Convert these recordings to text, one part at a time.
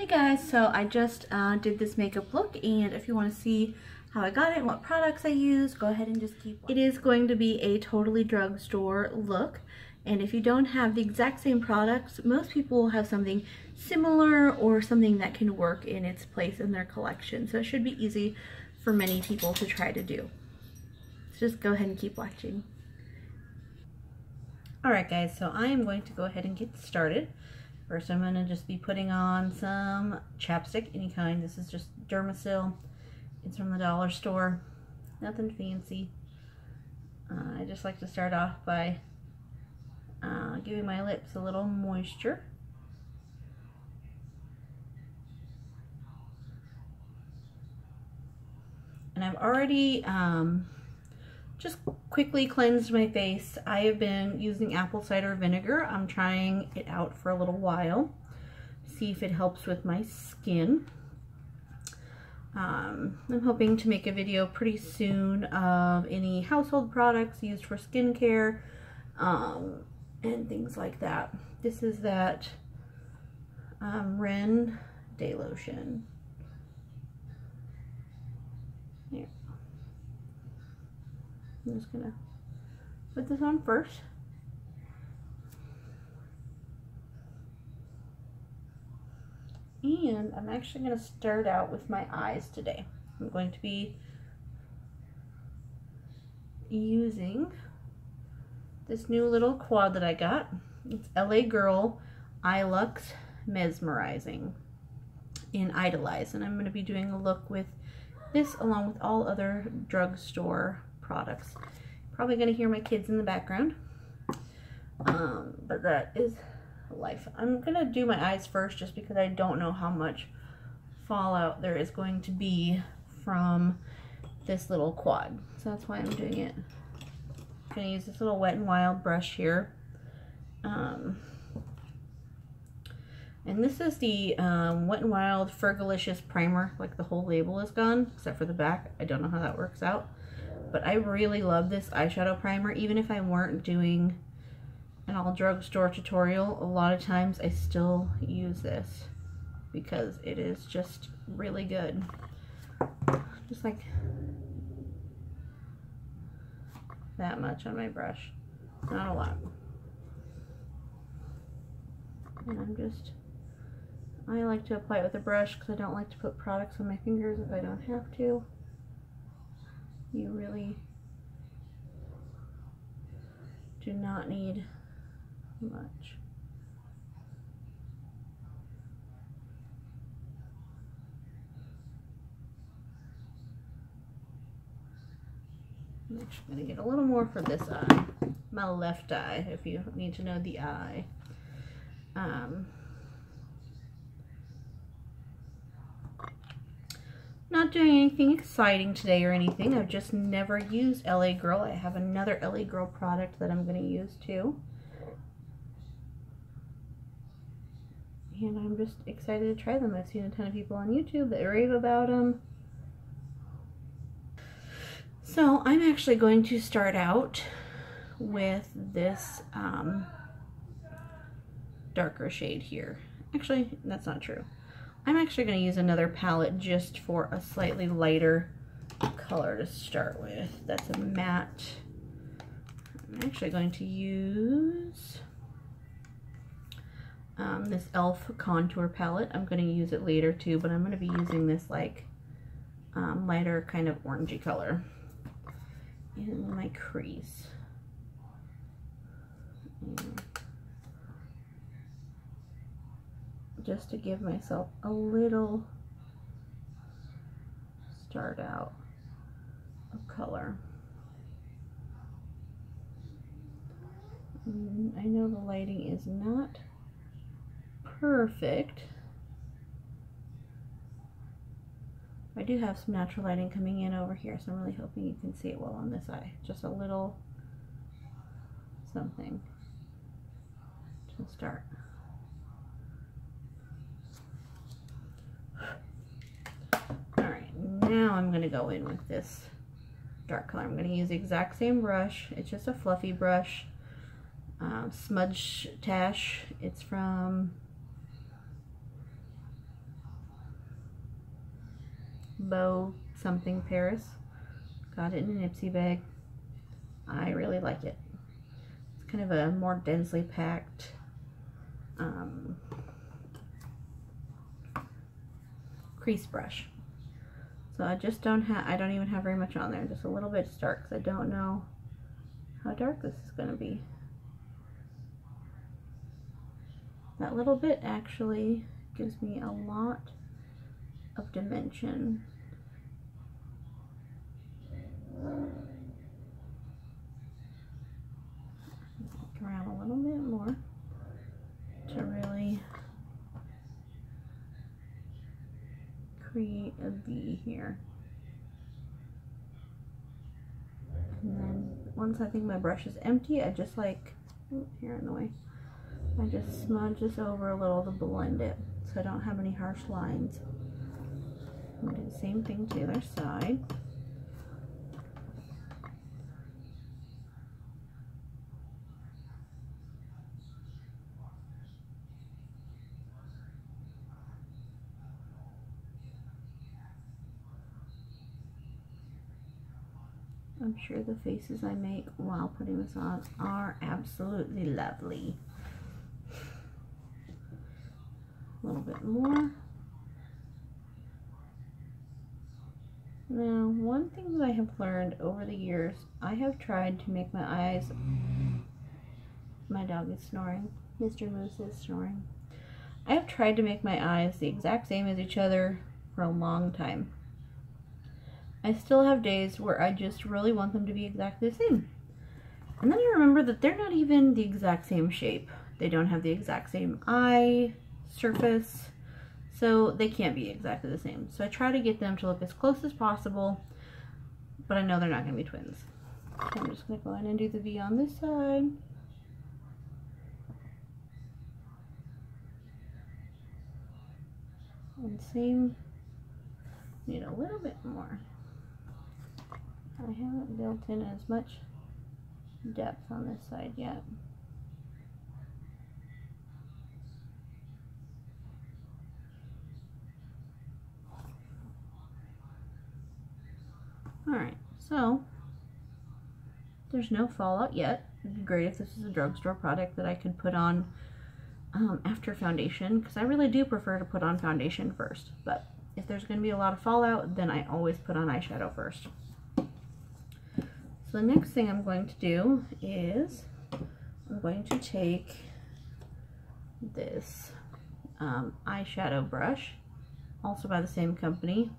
Guys, so I just did this makeup look, and if you want to see how I got it and what products I use, go ahead and just keep watching. It is going to be a totally drugstore look, and if you don't have the exact same products, most people will have something similar or something that can work in its place in their collection, so it should be easy for many people to try to do. So just go ahead and keep watching. Alright guys, so I am going to go ahead and get started. First, I'm going to just be putting on some chapstick, any kind. This is just Dermasil. It's from the dollar store. Nothing fancy. I just like to start off by giving my lips a little moisture. And I've already just quickly cleansed my face. I have been using apple cider vinegar. I'm trying it out for a little while, see if it helps with my skin. I'm hoping to make a video pretty soon of any household products used for skincare and things like that. This is that Ren Day Lotion. Here. I'm just gonna put this on first. And I'm actually gonna start out with my eyes today. I'm going to be using this new little quad that I got. It's LA Girl Eye Lux Mesmerizing in Idolize, and I'm going to be doing a look with this along with all other drugstore products. Probably going to hear my kids in the background, but that is life. I'm going to do my eyes first just because I don't know how much fallout there is going to be from this little quad, so that's why I'm doing it. I'm going to use this little Wet n Wild brush here, and this is the Wet n Wild Fergalicious Primer. Like, the whole label is gone except for the back. I don't know how that works out, but I really love this eyeshadow primer. Even if I weren't doing an all drugstore tutorial, a lot of times I still use this because it is just really good. Just like that much on my brush, not a lot. And I like to apply it with a brush because I don't like to put products on my fingers if I don't have to. You really do not need much. I'm actually going to get a little more for this eye, my left eye, if you need to know the eye. Not doing anything exciting today or anything. I've just never used LA Girl. I have another LA Girl product that I'm going to use too. And I'm just excited to try them. I've seen a ton of people on YouTube that rave about them. So I'm actually going to start out with this darker shade here. Actually, that's not true. I'm actually going to use another palette just for a slightly lighter color to start with. That's a matte. I'm actually going to use this E.L.F. contour palette. I'm going to use it later too, but I'm going to be using this like lighter kind of orangey color in my crease. Just to give myself a little start out of color. I know the lighting is not perfect. I do have some natural lighting coming in over here, so I'm really hoping you can see it well on this eye. Just a little something to start. Now I'm going to go in with this dark color. I'm going to use the exact same brush. It's just a fluffy brush. Smudge Tash. It's from Bow something Paris. Got it in an Ipsy bag. I really like it. It's kind of a more densely packed crease brush. So I just don't even have very much on there, just a little bit to start, because I don't know how dark this is going to be. That little bit actually gives me a lot of dimension. Around a little bit more to really create a V here. And then once I think my brush is empty, I just like, here in the way, I just smudge this over a little to blend it so I don't have any harsh lines. I'm gonna do the same thing to the other side. I'm sure the faces I make while putting this on are absolutely lovely. A little bit more. Now, one thing that I have learned over the years, I have tried to make my eyes, my dog is snoring, Mr. Moose is snoring. I have tried to make my eyes the exact same as each other for a long time. I still have days where I just really want them to be exactly the same. And then I remember that they're not even the exact same shape. They don't have the exact same eye surface, so they can't be exactly the same. So I try to get them to look as close as possible, but I know they're not going to be twins. So I'm just going to go ahead and do the V on this side. And same, need a little bit more. I haven't built in as much depth on this side yet. Alright, so there's no fallout yet. It'd be great if this is a drugstore product that I could put on after foundation, because I really do prefer to put on foundation first. But if there's going to be a lot of fallout, then I always put on eyeshadow first. So the next thing I'm going to do is I'm going to take this eyeshadow brush, also by the same company.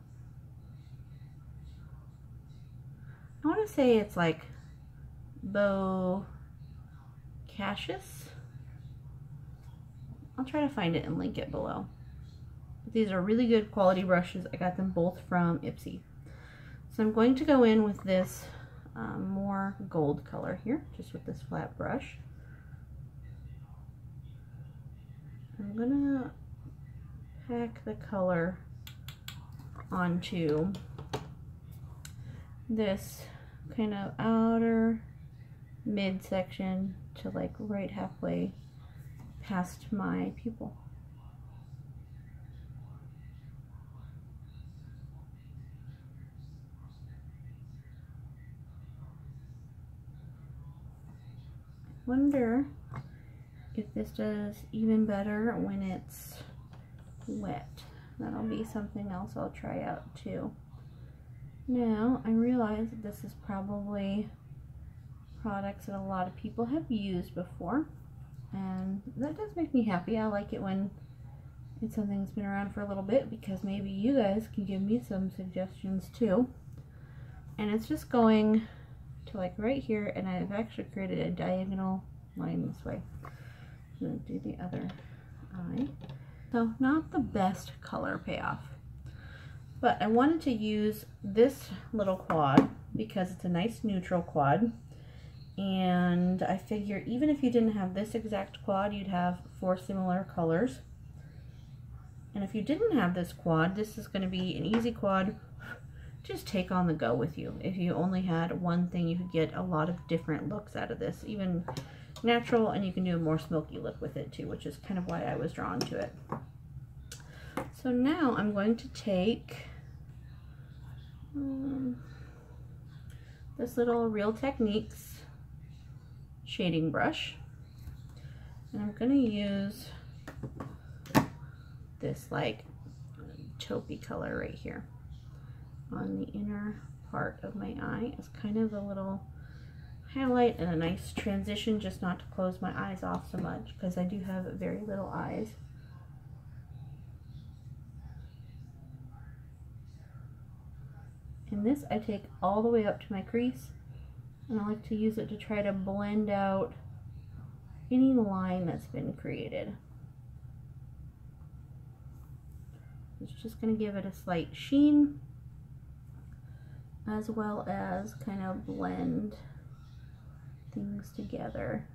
I want to say it's like Beau Cassius. I'll try to find it and link it below. But these are really good quality brushes. I got them both from Ipsy. So I'm going to go in with this more gold color here, just with this flat brush. I'm gonna pack the color onto this kind of outer midsection to like right halfway past my pupil. Wonder if this does even better when it's wet. That'll be something else I'll try out too. Now, I realize that this is probably products that a lot of people have used before, and that does make me happy. I like it when it's something that's been around for a little bit, because maybe you guys can give me some suggestions too. And it's just going to like right here, and I've actually created a diagonal line this way. I'm going to do the other eye. So not the best color payoff, but I wanted to use this little quad because it's a nice neutral quad, and I figure even if you didn't have this exact quad, you'd have 4 similar colors. And if you didn't have this quad, this is going to be an easy quad. Just take on the go with you. If you only had one thing, you could get a lot of different looks out of this, even natural, and you can do a more smoky look with it too, which is kind of why I was drawn to it. So now I'm going to take this little Real Techniques shading brush. And I'm going to use this like taupey color right here on the inner part of my eye as kind of a little highlight and a nice transition, just not to close my eyes off so much because I do have very little eyes. And this I take all the way up to my crease, and I like to use it to try to blend out any line that's been created. It's just going to give it a slight sheen, as well as kind of blend things together.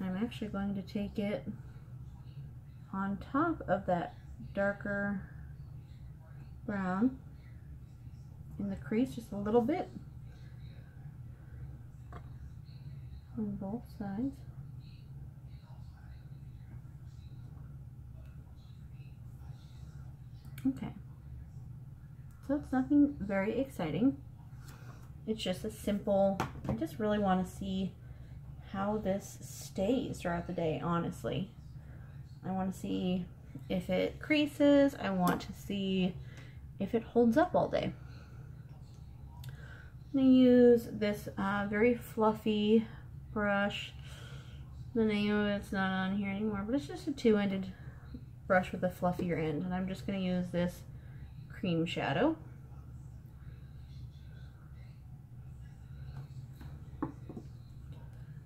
I'm actually going to take it on top of that darker brown in the crease just a little bit on both sides. Okay, so it's nothing very exciting. It's just a simple, I just really want to see how this stays throughout the day, honestly. I want to see if it creases. I want to see if it holds up all day. I'm going to use this very fluffy brush. The name of it's not on here anymore, but it's just a two-ended brush with a fluffier end. And I'm just going to use this cream shadow.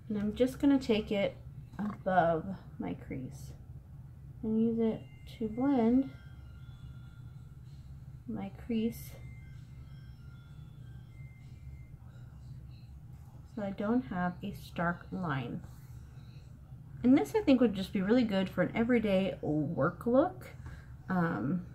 And I'm just going to take it above my crease and use it to blend my crease so I don't have a stark line. And this I think would just be really good for an everyday work look. And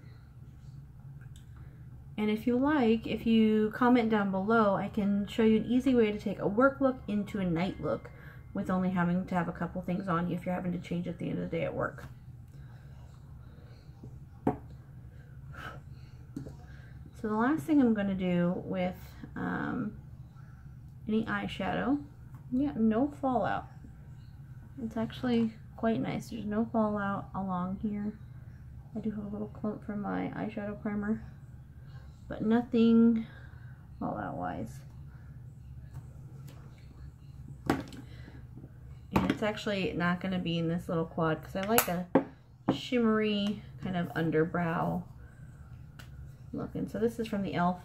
if you like, if you comment down below, I can show you an easy way to take a work look into a night look with only having to have a couple things on you if you're having to change at the end of the day at work. So the last thing I'm going to do with any eyeshadow, yeah, no fallout. It's actually quite nice. There's no fallout along here. I do have a little clump from my eyeshadow primer, but nothing fallout wise. And it's actually not going to be in this little quad because I like a shimmery kind of underbrow look. And so this is from the E.L.F.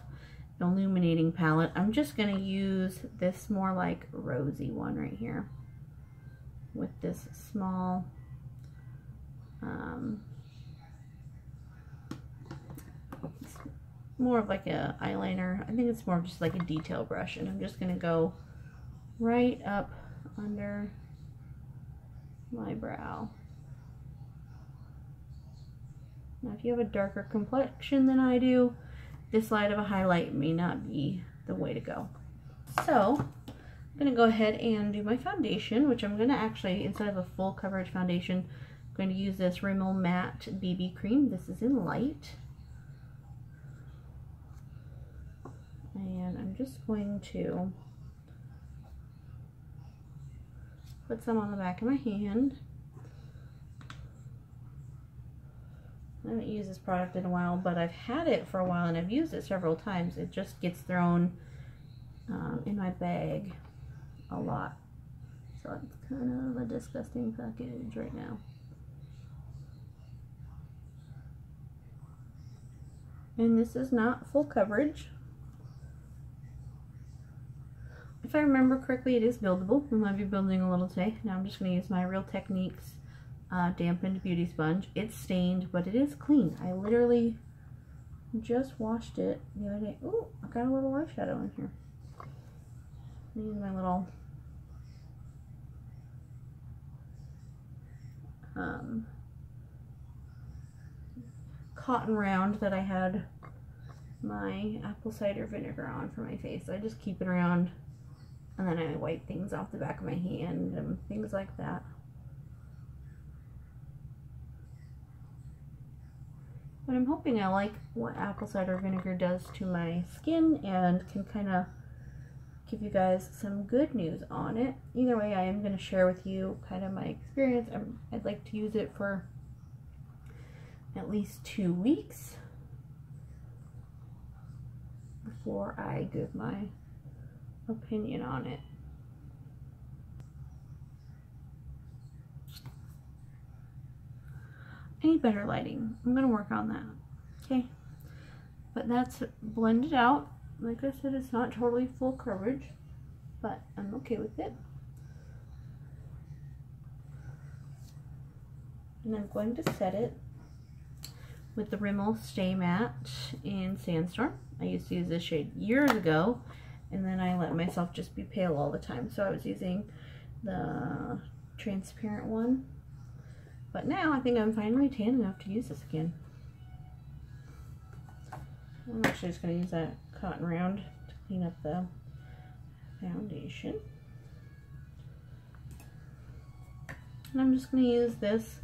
Illuminating Palette. I'm just going to use this more like rosy one right here with this small it's more of like a eyeliner. I think it's more of just like a detail brush, and I'm just going to go right up under my brow. Now if you have a darker complexion than I do, this light of a highlight may not be the way to go. So I'm going to go ahead and do my foundation, which I'm going to actually, instead of a full coverage foundation, I'm going to use this Rimmel Matte BB Cream. This is in light. And I'm just going to put some on the back of my hand. I haven't used this product in a while, but I've had it for a while and I've used it several times. It just gets thrown in my bag a lot. So it's kind of a disgusting package right now. And this is not full coverage. If I remember correctly, it is buildable. We might be building a little today. Now I'm just going to use my Real Techniques dampened beauty sponge. It's stained, but it is clean. I literally just washed it the other day. Ooh, I got a little eyeshadow in here. Use my little cotton round that I had my apple cider vinegar on for my face. I just keep it around, and then I wipe things off the back of my hand and things like that. But I'm hoping I like what apple cider vinegar does to my skin and can kind of give you guys some good news on it. Either way, I am going to share with you kind of my experience. I'd like to use it for at least 2 weeks before I give my opinion on it. I need better lighting. I'm going to work on that. Okay. But that's blended out. Like I said, it's not totally full coverage, but I'm okay with it. And I'm going to set it with the Rimmel Stay Matte in Sandstorm. I used to use this shade years ago, and then I let myself just be pale all the time. So I was using the transparent one. But now I think I'm finally tan enough to use this again. I'm actually just going to use that cotton round to clean up the foundation. And I'm just going to use this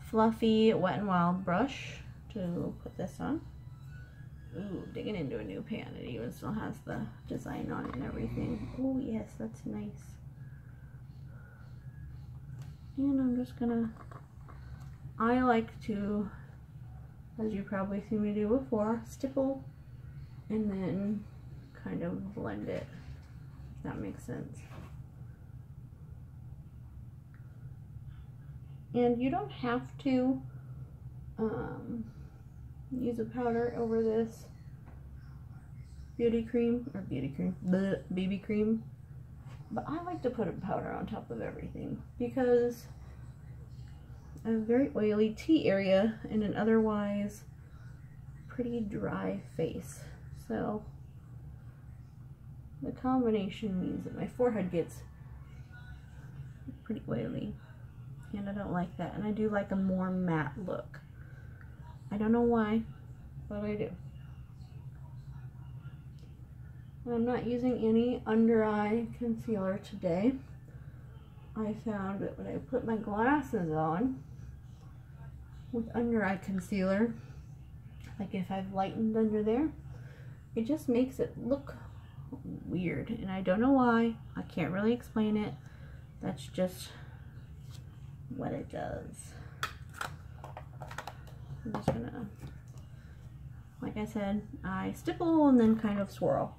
fluffy Wet n Wild brush to put this on. Ooh, digging into a new pan. It even still has the design on it and everything. Oh yes, that's nice. And I'm just going to, I like to, as you probably seen me do before, stipple and then kind of blend it, if that makes sense. And you don't have to use a powder over this BB cream, but I like to put a powder on top of everything because I have a very oily T area and an otherwise pretty dry face. So the combination means that my forehead gets pretty oily, and I don't like that. And I do like a more matte look. I don't know why, but I do. And I'm not using any under eye concealer today. I found that when I put my glasses on with under eye concealer, like if I've lightened under there, it just makes it look weird, and I don't know why. I can't really explain it. That's just what it does. I'm just gonna, like I said, I stipple and then kind of swirl.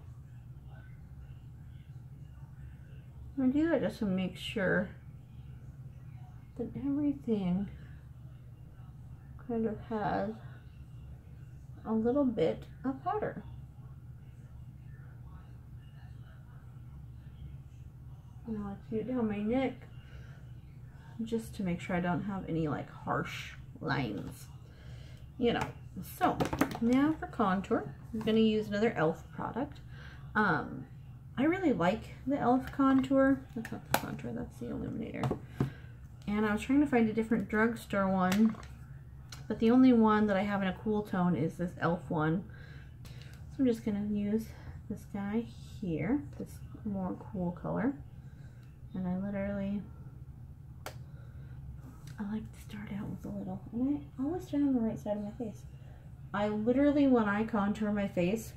I do that just to make sure that everything kind of has a little bit of powder. And I'll do it down my neck just to make sure I don't have any like harsh lines, you know. So now for contour, I'm going to use another E.L.F. product. I really like the E.L.F. contour. That's not the contour, that's the illuminator. And I was trying to find a different drugstore one, but the only one that I have in a cool tone is this E.L.F. one. So I'm just going to use this guy here, this more cool color. And I like to start out with a little, and I always start on the right side of my face. I literally, when I contour my face,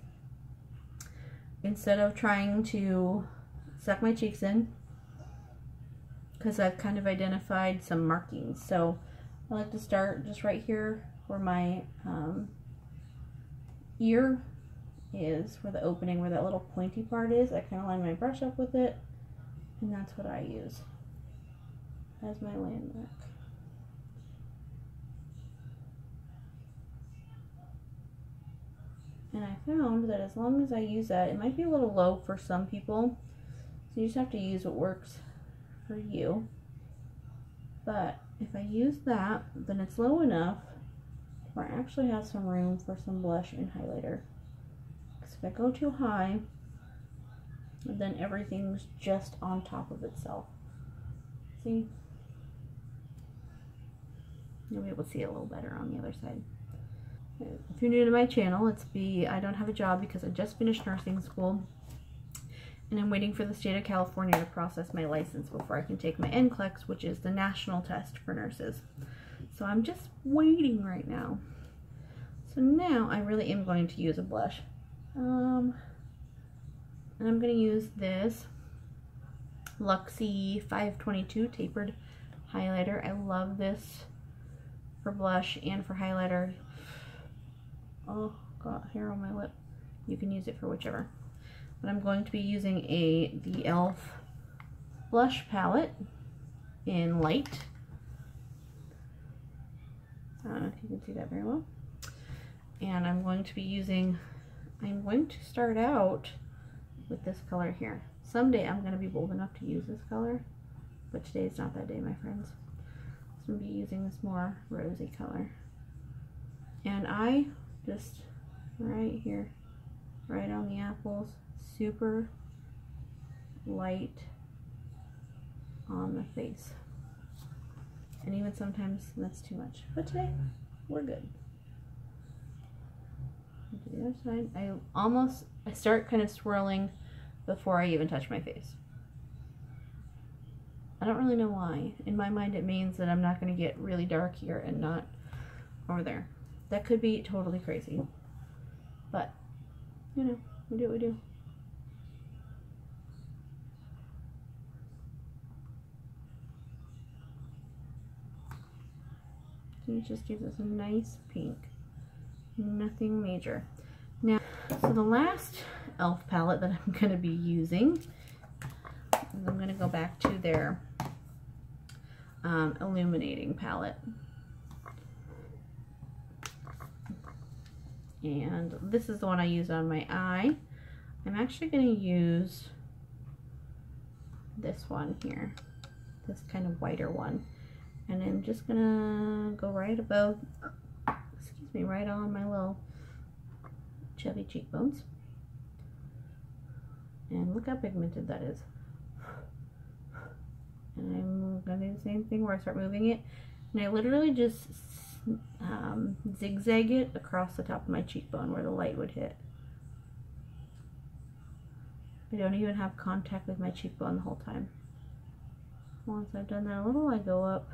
instead of trying to suck my cheeks in, because I've kind of identified some markings, so I like to start just right here where my ear is, where the opening, where that little pointy part is. I kind of line my brush up with it, and that's what I use as my landmark. And I found that as long as I use that, it might be a little low for some people, so you just have to use what works for you. But if I use that, then it's low enough where I actually have some room for some blush and highlighter. Because if I go too high, then everything's just on top of itself. See? You'll be able to see it a little better on the other side. If you're new to my channel, I don't have a job because I just finished nursing school, and I'm waiting for the state of California to process my license before I can take my NCLEX, which is the national test for nurses. So I'm just waiting right now. So now I really am going to use a blush. And I'm going to use this Luxie 522 tapered highlighter. I love this for blush and for highlighter. Oh, got hair on my lip. You can use it for whichever. But I'm going to be using the E.L.F. blush palette in light. I don't know if you can see that very well. And I'm going to start out with this color here. Someday I'm going to be bold enough to use this color, but today's not that day, my friends. So I'm going to be using this more rosy color. And I just, right here, right on the apples, super light on the face. And even sometimes that's too much. But today, we're good. To the other side, I start kind of swirling before I even touch my face. I don't really know why. In my mind, it means that I'm not going to get really dark here and not over there. That could be totally crazy. But, you know, we do what we do. So it just gives us a nice pink. Nothing major. Now, so the last E.L.F. palette that I'm going to be using, I'm going to go back to their illuminating palette. And this is the one I use on my eye. I'm actually going to use this one here, this kind of whiter one. And I'm just going to go right above, excuse me, right on my little chubby cheekbones. And look how pigmented that is. And I'm going to do the same thing where I start moving it. And I literally just zigzag it across the top of my cheekbone where the light would hit. I don't even have contact with my cheekbone the whole time. Once I've done that a little, I go up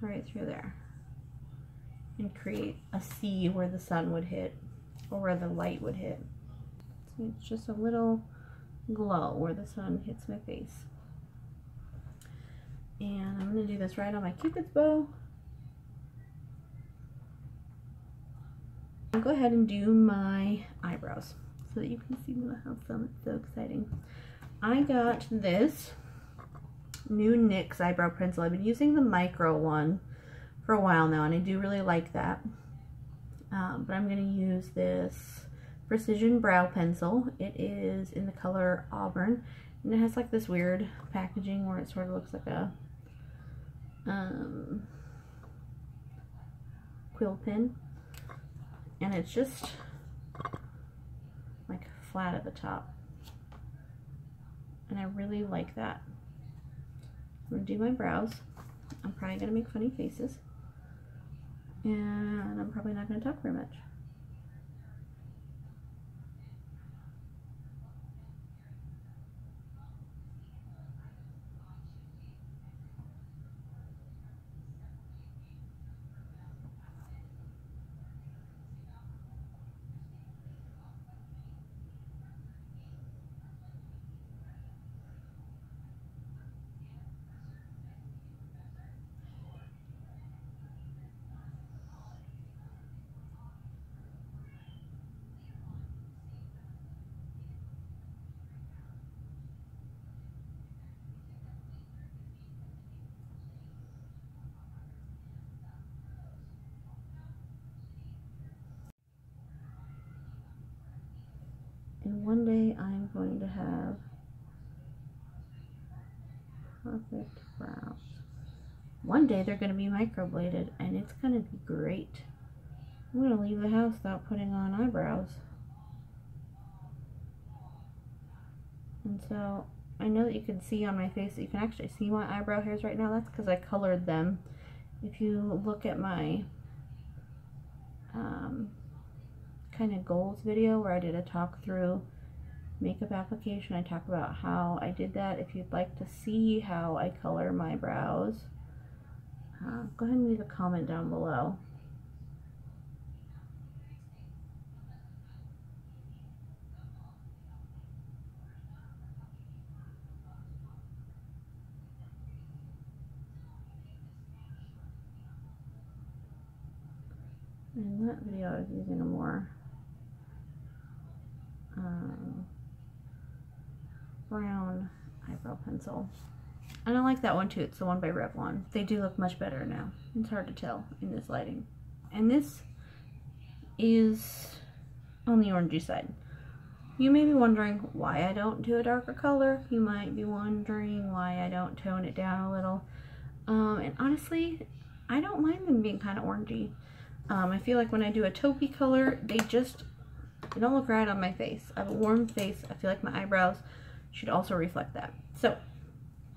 right through there and create a C where the sun would hit or where the light would hit. So it's just a little glow where the sun hits my face. And I'm going to do this right on my Cupid's bow. I'll go ahead and do my eyebrows so that you can see me have some. It's so exciting. I got this new NYX eyebrow pencil. I've been using the micro one for a while now, and I do really like that. But I'm going to use this Precision Brow Pencil. It is in the color Auburn, and it has like this weird packaging where it sort of looks like a quill pen, and it's just like flat at the top, and I really like that. I'm going to do my brows. I'm probably going to make funny faces, and I'm probably not going to talk very much. And one day I'm going to have perfect brows. One day they're going to be microbladed, and it's going to be great. I'm going to leave the house without putting on eyebrows. And so I know that you can see on my face that you can actually see my eyebrow hairs right now. That's because I colored them. If you look at my kind of goals video where I did a talk through makeup application, I talk about how I did that. If you'd like to see how I color my brows, go ahead and leave a comment down below. In that video I was using a more brown eyebrow pencil. And I like that one too. It's the one by Revlon. They do look much better now. It's hard to tell in this lighting. And this is on the orangey side. You may be wondering why I don't do a darker color. You might be wondering why I don't tone it down a little. And honestly, I don't mind them being kind of orangey. I feel like when I do a taupey color, they don't look right on my face. I have a warm face. I feel like my eyebrows should also reflect that. So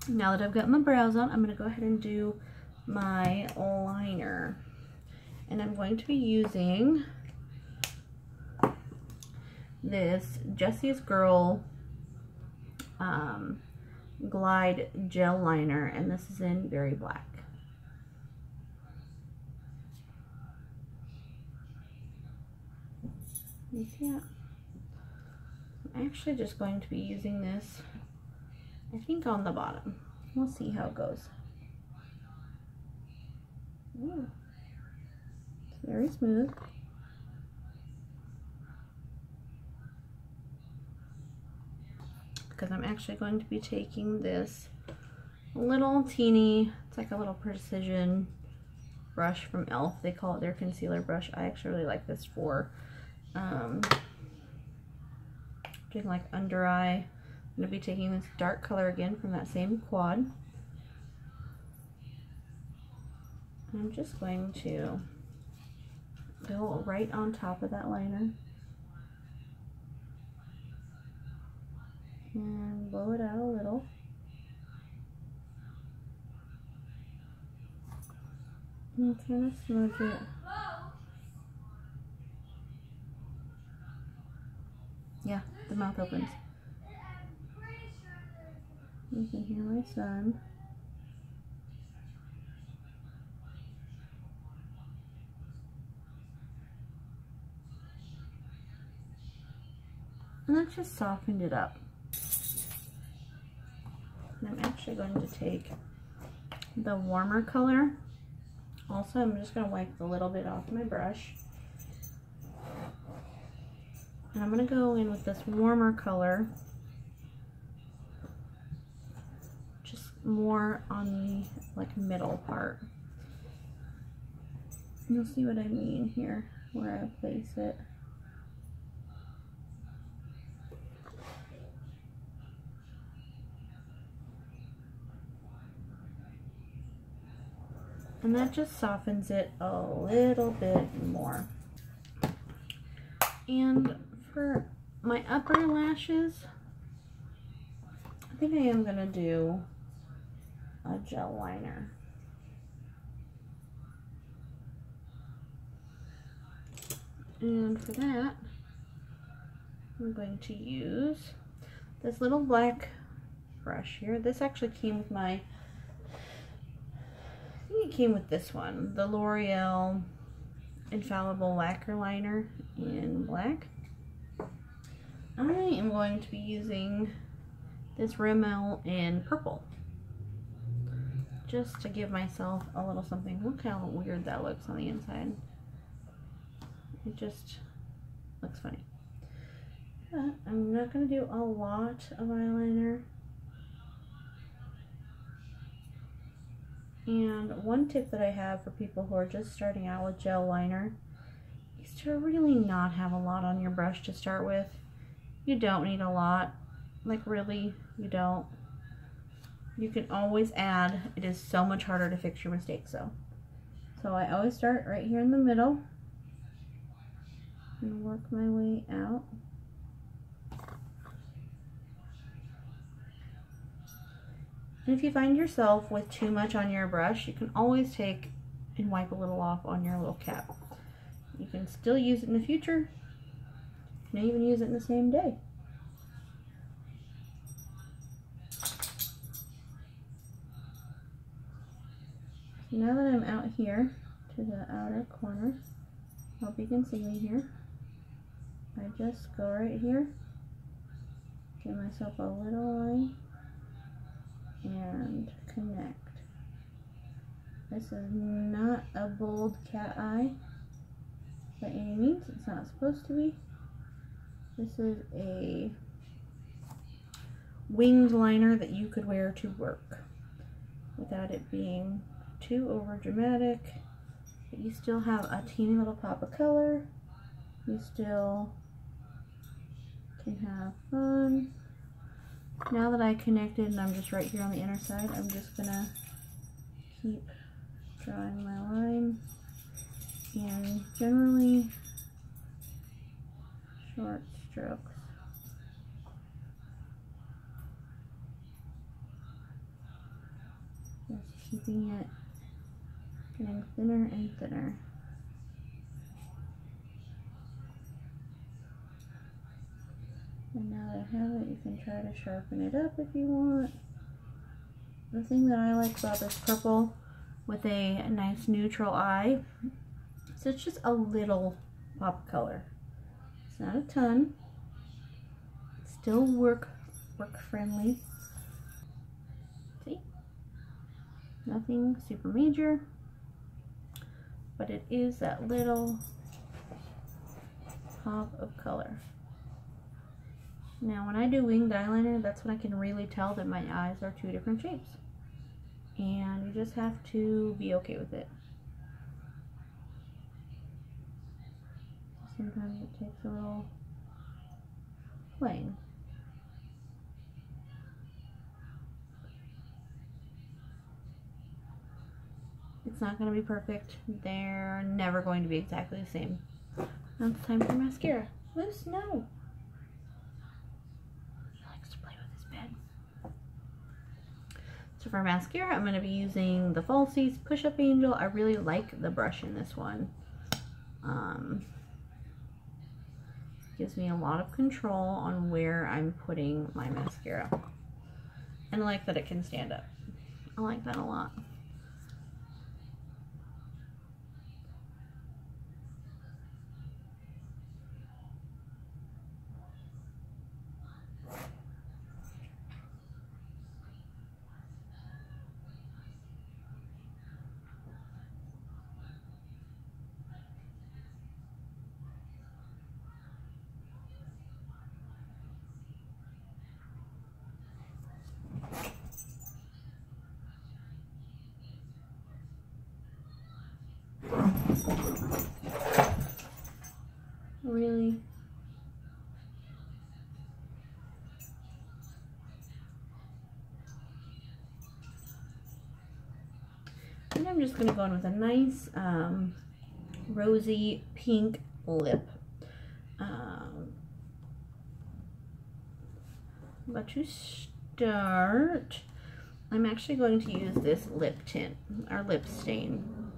now that I've got my brows on, I'm going to go ahead and do my liner. And I'm going to be using this Jessie's Girl Glide Gel Liner, and this is in Berry Black. You see it? I'm actually just going to be using this, I think, on the bottom. We'll see how it goes. Ooh. It's very smooth. Because I'm actually going to be taking this little teeny, it's like a little precision brush from E.L.F. They call it their concealer brush. I actually really like this for doing like under eye. I'm going to be taking this dark color again from that same quad. And I'm just going to go right on top of that liner and blow it out a little. And kind of smudge it. Yeah, the mouth opens. You can hear my son. And that just softened it up. And I'm actually going to take the warmer color. Also, I'm just going to wipe a little bit off my brush. And I'm going to go in with this warmer color, just more on the like middle part. You'll see what I mean here, where I place it. And that just softens it a little bit more. And for my upper lashes, I think I am going to do a gel liner. And for that, I'm going to use this little black brush here. This actually came with my, I think it came with this one, the L'Oreal Infallible Lacquer Liner in black. I am going to be using this Rimmel in purple, just to give myself a little something. Look how weird that looks on the inside. It just looks funny. But I'm not going to do a lot of eyeliner. And one tip that I have for people who are just starting out with gel liner is to really not have a lot on your brush to start with. You don't need a lot. Like, really, you don't. You can always add. It is so much harder to fix your mistakes, though. So I always start right here in the middle and work my way out. And if you find yourself with too much on your brush, you can always take and wipe a little off on your little cap. You can still use it in the future. You may even use it in the same day. So now that I'm out here to the outer corner, hope you can see me here. I just go right here, give myself a little line, and connect. This is not a bold cat eye. by any means. It's not supposed to be. This is a winged liner that you could wear to work without it being too over dramatic, but you still have a teeny little pop of color. You still can have fun. Now that I connected and I'm just right here on the inner side, I'm just gonna keep drawing my line in generally short strokes. Just keeping it getting thinner and thinner. And now that I have it, you can try to sharpen it up if you want. The thing that I like about this purple with a nice neutral eye is it's just a little pop of color. It's not a ton. It's still work friendly. See? Nothing super major, but it is that little pop of color. Now when I do winged eyeliner, that's when I can really tell that my eyes are two different shapes. And you just have to be okay with it. Sometimes it takes a little playing. It's not going to be perfect. They're never going to be exactly the same. Now it's time for mascara. Loose, no. So for mascara, I'm going to be using the Falsies Push Up Angel. I really like the brush in this one. Gives me a lot of control on where I'm putting my mascara. And I like that it can stand up. I like that a lot. Really? And I'm just going to go in with a nice rosy pink lip. But to start, I'm actually going to use this lip tint, or lip stain.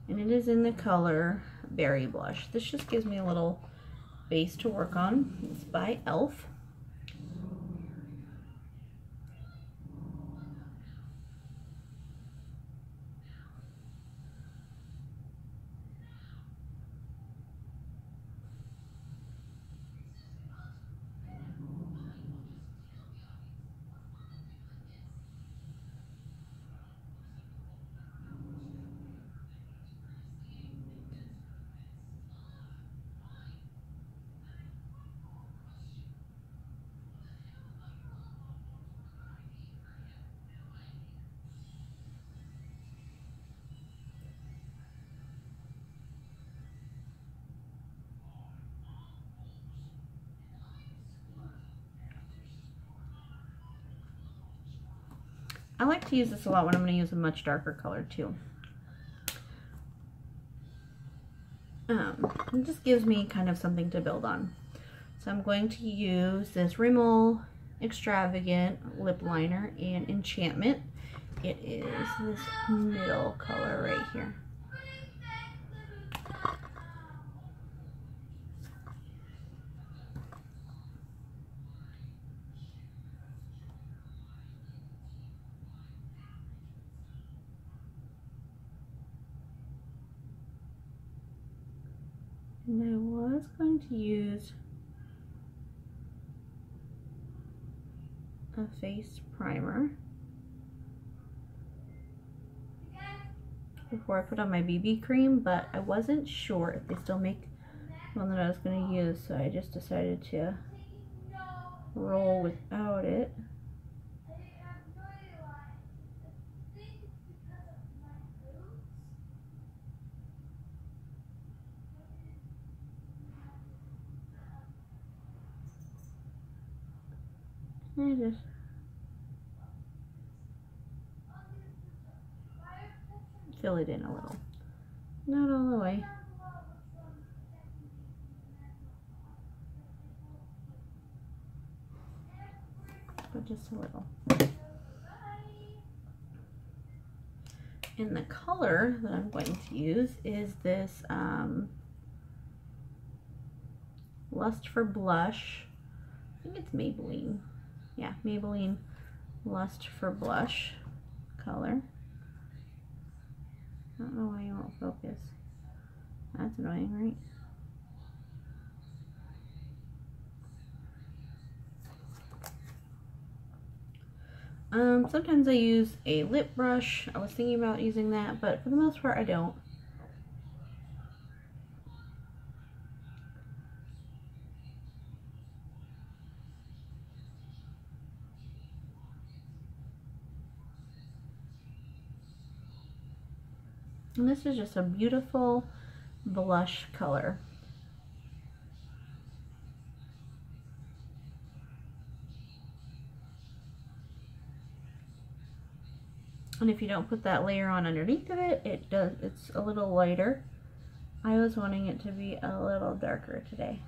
And it is in the color Berry Blush. This just gives me a little base to work on. It's by E.L.F. I like to use this a lot when I'm going to use a much darker color too. It just gives me kind of something to build on. So I'm going to use this Rimmel Extravagant lip liner in Enchantment. It is this middle color right here. And I was going to use a face primer before I put on my BB cream, but I wasn't sure if they still make one that I was going to use, so I just decided to roll without it. I just fill it in a little. Not all the way. But just a little. And the color that I'm going to use is this Lust for Blush. I think it's Maybelline. Yeah, Maybelline Lust for Blush color. I don't know why you won't focus. That's annoying, right? Sometimes I use a lip brush. I was thinking about using that, but for the most part I don't. And this is just a beautiful blush color. And if you don't put that layer on underneath of it, it's a little lighter. I was wanting it to be a little darker today.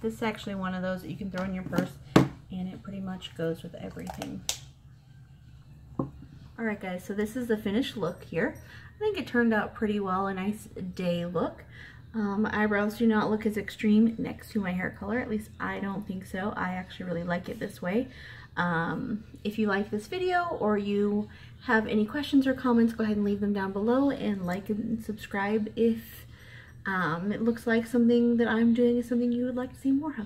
This is actually one of those that you can throw in your purse, and it pretty much goes with everything. Alright guys, so this is the finished look here. I think it turned out pretty well, a nice day look. My eyebrows do not look as extreme next to my hair color, at least I don't think so. I actually really like it this way. If you like this video or you have any questions or comments, go ahead and leave them down below, and like and subscribe if it looks like something that I'm doing is something you would like to see more of.